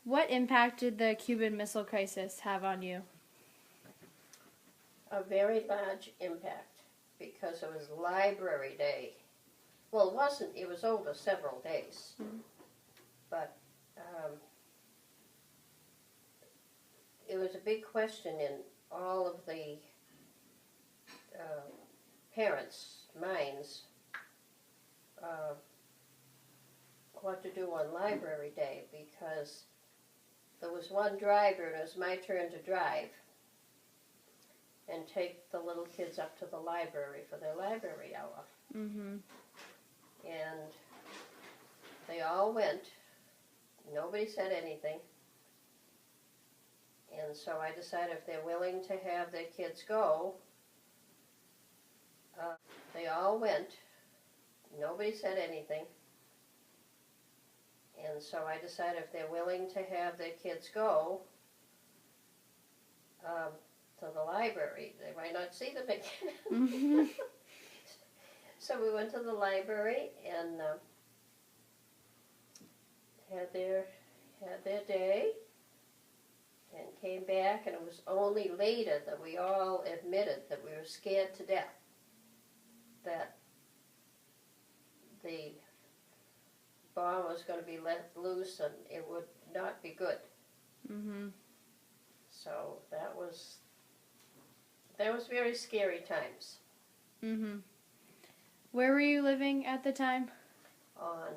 What impact did the Cuban Missile Crisis have on you? A very large impact because it was Library Day. Well, it wasn't, it was over several days. But it was a big question in all of the parents' minds what to do on Library Day, because there was one driver and it was my turn to drive and take the little kids up to the library for their library hour. Mm-hmm. And they all went. Nobody said anything. And so I decided if they're willing to have their kids go, they all went. Nobody said anything. And so I decided if they're willing to have their kids go to the library, they might not see them again. Mm-hmm. So we went to the library and had their day and came back, and it was only later that we all admitted that we were scared to death that the bomb was going to be let loose and it would not be good. Mm-hmm. So that was very scary times. Mm-hmm. Where were you living at the time? On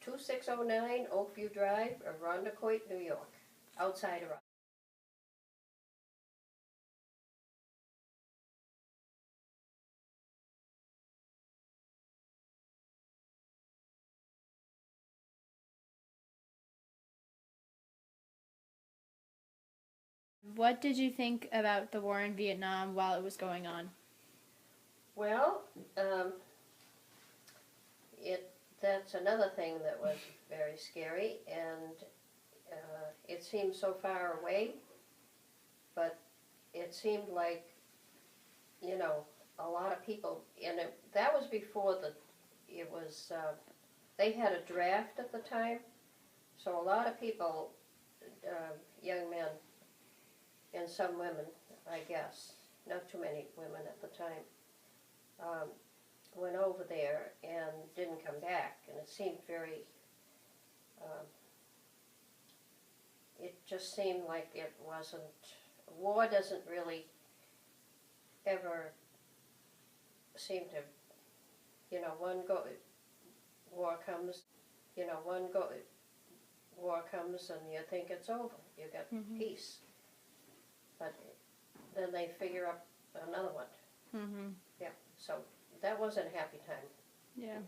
2609 Oakview Drive, Arundecoit, New York, outside of What did you think about the war in Vietnam while it was going on? Well, that's another thing that was very scary, and it seemed so far away, but it seemed like, a lot of people, and that was before they had a draft at the time, so a lot of people, young men, and some women, I guess, not too many women at the time, went over there and didn't come back, and it seemed it just seemed like it wasn't, war doesn't really ever seem to, war comes and you think it's over, you got peace, but then they figure up another one. Mm-hmm. Yeah, so that wasn't a happy time. Yeah.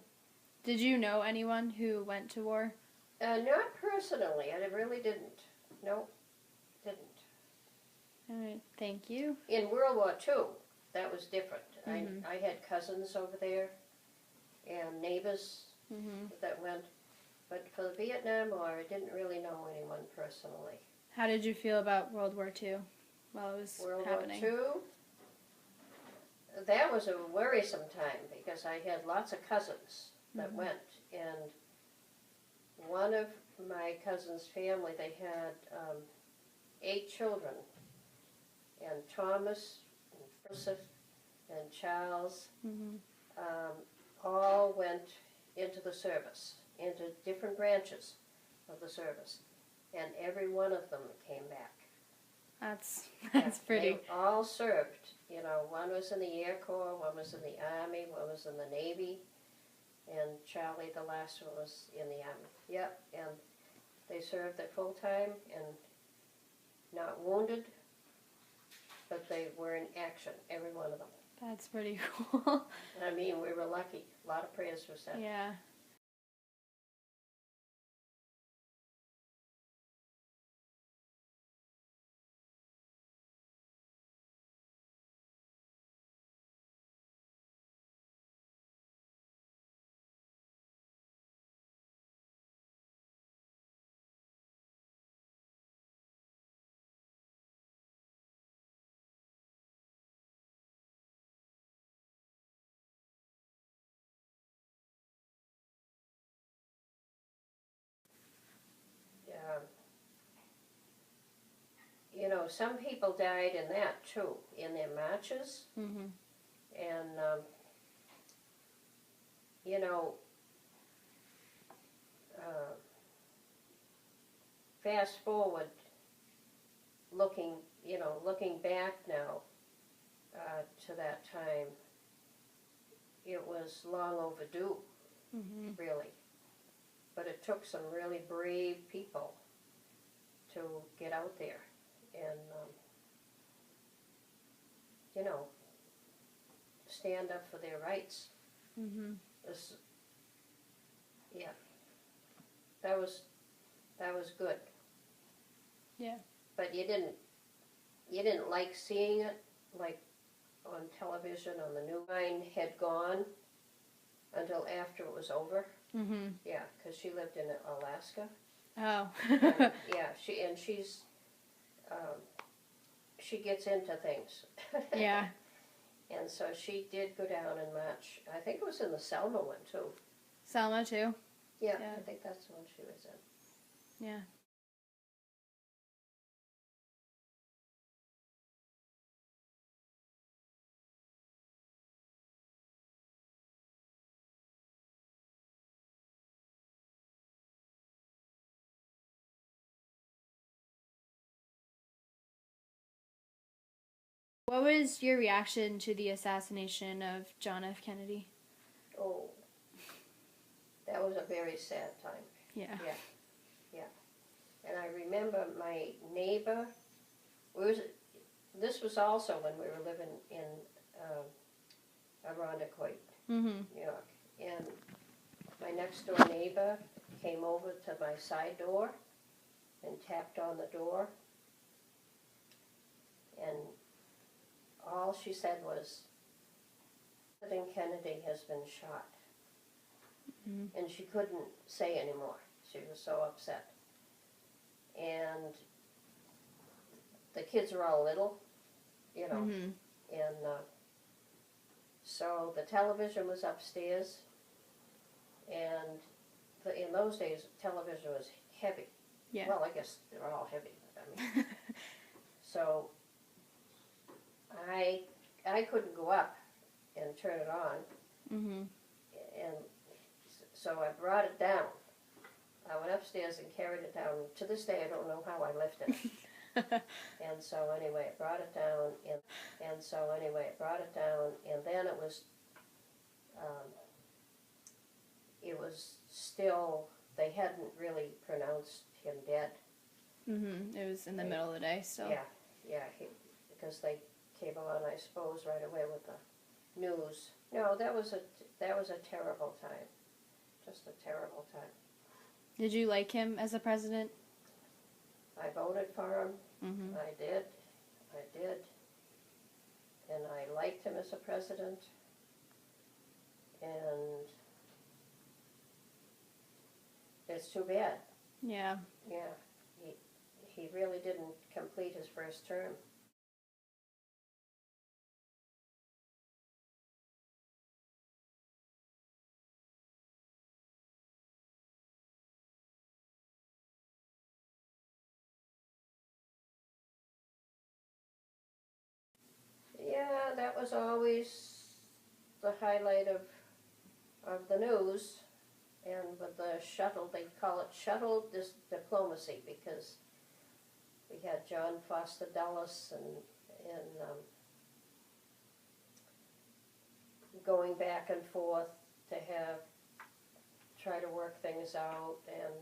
Did you know anyone who went to war? Not personally. I really didn't. No, didn't. All right. Thank you. In World War II, that was different. Mm-hmm. I had cousins over there and neighbors that went. But for the Vietnam War, I didn't really know anyone personally. How did you feel about World War II while it was happening? World War II, that was a worrisome time because I had lots of cousins that went. And one of my cousin's family, they had 8 children. And Thomas, and Joseph, and Charles all went into the service, into different branches of the service. And every one of them came back. That's pretty. They all served. One was in the Air Corps, one was in the Army, one was in the Navy, and Charlie, the last one, was in the Army. Yep, and they served their full time and not wounded, but they were in action, every one of them. That's pretty cool. I mean, we were lucky. A lot of prayers were said. Yeah. some people died in that too, in their marches. Mhm. And, you know, uh, fast forward, looking back now to that time, it was long overdue, Mhm. really. But it took some really brave people to get out there and, stand up for their rights. Mhm. This, yeah, that was good. Yeah. But you didn't like seeing it, like on television on the news. Mine had gone until after it was over. Mhm. Yeah, because she lived in Alaska. Oh. And, yeah, she gets into things. Yeah. And so she did go down and march. I think it was in the Selma one too. Selma too. Yeah, Yeah. I think that's the one she was in. Yeah. What was your reaction to the assassination of John F. Kennedy? Oh, that was a very sad time. Yeah. And I remember my neighbor. This was also when we were living in Irondequoit, Mhm. New York, and my next door neighbor came over to my side door and tapped on the door, and all she said was, "President Kennedy has been shot," Mhm. and she couldn't say anymore. She was so upset, and the kids were all little, Mhm. and so the television was upstairs, and in those days, television was heavy. Yeah. Well, I guess they're all heavy. I mean, so I couldn't go up and turn it on, Mhm. and so I brought it down. I went upstairs and carried it down. To this day, I don't know how I lifted it. And so anyway, I brought it down, and then it was still, they hadn't really pronounced him dead. Mhm. It was in the Right. middle of the day still. Yeah, because they came on, I suppose, right away with the news. No, that was a terrible time, just a terrible time. Did you like him as a president? I voted for him. Mhm. I did, and I liked him as a president. And it's too bad. Yeah. Yeah, he really didn't complete his first term. Yeah, that was always the highlight of the news. And with the shuttle, they call it shuttle diplomacy, because we had John Foster Dulles and going back and forth to try to work things out, and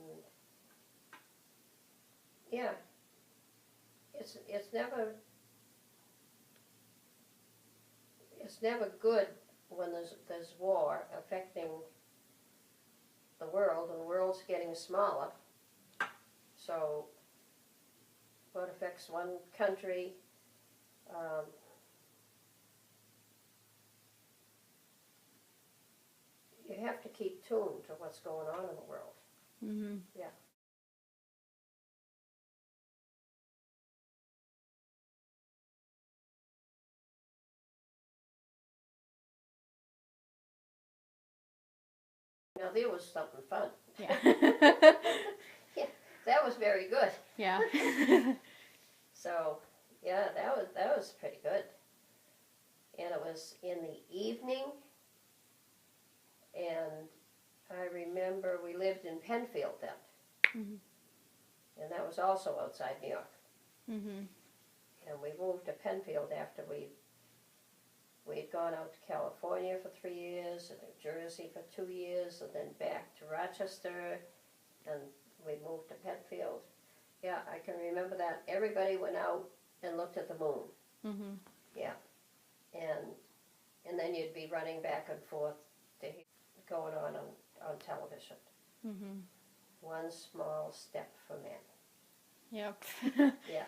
yeah, it's never good when there's war affecting the world, and the world's getting smaller. So what affects one country, you have to keep tuned to what's going on in the world. Mhm. Yeah. Now there was something fun. Yeah. Yeah, that was very good. Yeah. So, yeah, that was pretty good. And it was in the evening, and I remember we lived in Penfield then, and that was also outside New York. Mhm. And we moved to Penfield after we'd gone out to California for 3 years, and New Jersey for 2 years, and then back to Rochester, and we moved to Penfield. Yeah, I can remember that. Everybody went out and looked at the moon. Mhm. Yeah, and then you'd be running back and forth to hear going on television. Mhm. One small step for man. Yep. Yeah,